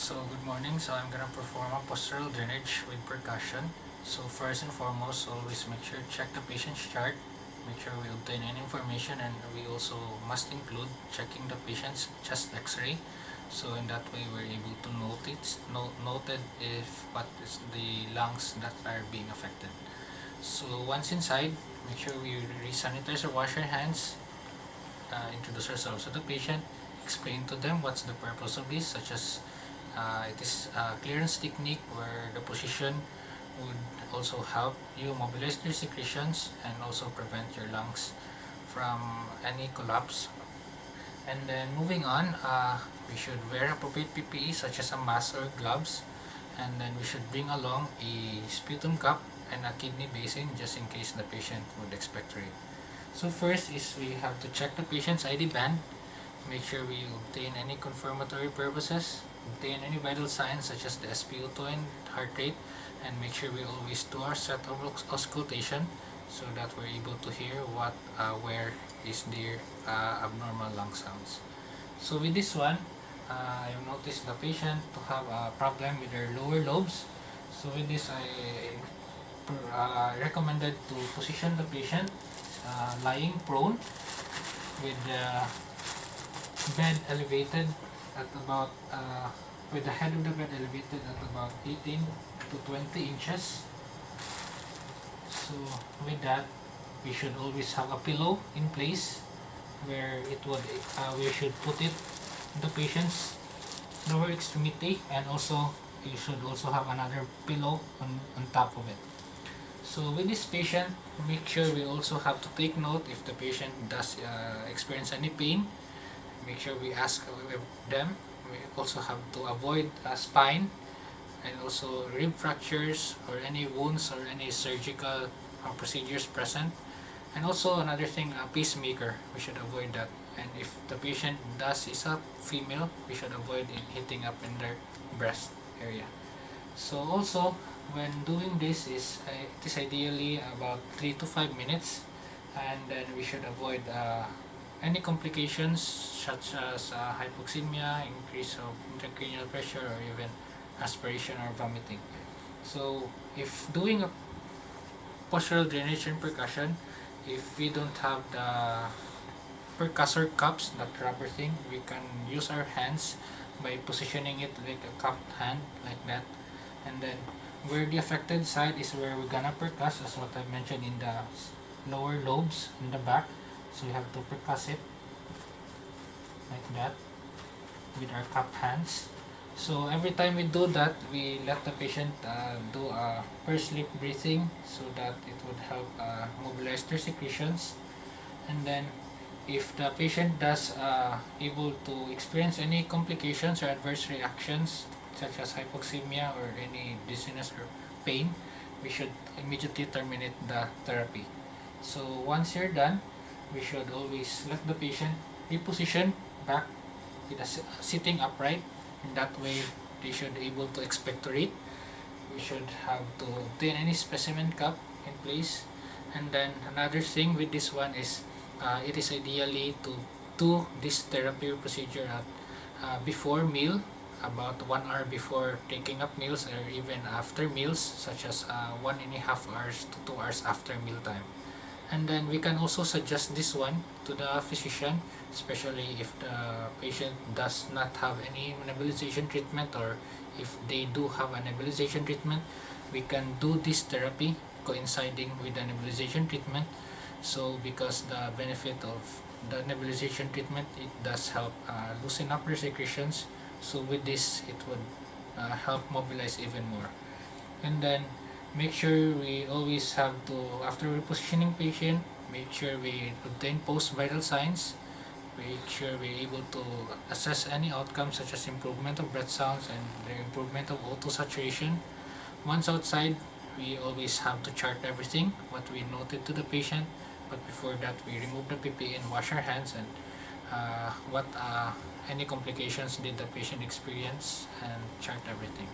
So good morning. So I'm gonna perform a postural drainage with percussion. So first and foremost, always make sure check the patient's chart. Make sure we obtain any information, and we also must include checking the patient's chest X-ray. So in that way, we're able to noted if what is the lungs that are being affected. So once inside, make sure we re-sanitize or wash our hands. Introduce ourselves to the patient, explain to them what's the purpose of this, such as it is a clearance technique where the position would also help you mobilize your secretions and also prevent your lungs from any collapse. And then moving on, we should wear appropriate PPE such as a mask or gloves, and then we should bring along a sputum cup and a kidney basin just in case the patient would expectorate. So first is we have to check the patient's ID band, make sure we obtain any confirmatory purposes, obtain any vital signs such as the SpO2 and heart rate, and make sure we always do our set of auscultation so that we're able to hear where is their abnormal lung sounds. So with this one, I've noticed the patient to have a problem with their lower lobes. So with this, I recommended to position the patient lying prone with the bed elevated at about with the head of the bed elevated at about 18 to 20 inches. So with that, we should always have a pillow in place where we should put it the patient's lower extremity, and also you should also have another pillow on top of it. So with this patient, make sure we also have to take note if the patient does experience any pain. Make sure we ask them. We also have to avoid spine and also rib fractures or any wounds or any surgical procedures present. And also another thing, a pacemaker, we should avoid that. And if the patient is a female, we should avoid hitting up in their breast area. So also, when doing this, it is ideally about 3 to 5 minutes, and then we should avoid any complications such as hypoxemia, increase of intracranial pressure, or even aspiration or vomiting. So if doing a postural drainage and percussion, if we don't have the percussor cups, that rubber thing, we can use our hands by positioning it like a cupped hand like that, and then where the affected side is where we're gonna percuss, as what I mentioned, in the lower lobes in the back. So we have to percuss it like that with our cupped hands. So every time we do that, we let the patient do a pursed lip breathing so that it would help mobilize their secretions. And then if the patient does able to experience any complications or adverse reactions such as hypoxemia or any dizziness or pain, we should immediately terminate the therapy. So once you're done, we should always let the patient reposition back with a sitting upright. In that way, they should be able to expectorate. We should have to obtain any specimen cup in place. And then another thing with this one is it is ideally to do this therapy procedure at before meal, about 1 hour before taking up meals, or even after meals, such as 1.5 hours to 2 hours after mealtime. And then we can also suggest this one to the physician, especially if the patient does not have any nebulization treatment, or if they do have a nebulization treatment, we can do this therapy coinciding with the nebulization treatment. So because the benefit of the nebulization treatment, it does help loosen up your secretions. So with this, it would help mobilize even more. And then make sure we always have to, after repositioning patient, make sure we obtain post-vital signs. Make sure we're able to assess any outcomes such as improvement of breath sounds and the improvement of O2 saturation. Once outside, we always have to chart everything, what we noted to the patient. But before that, we remove the PPE and wash our hands, and any complications did the patient experience, and chart everything.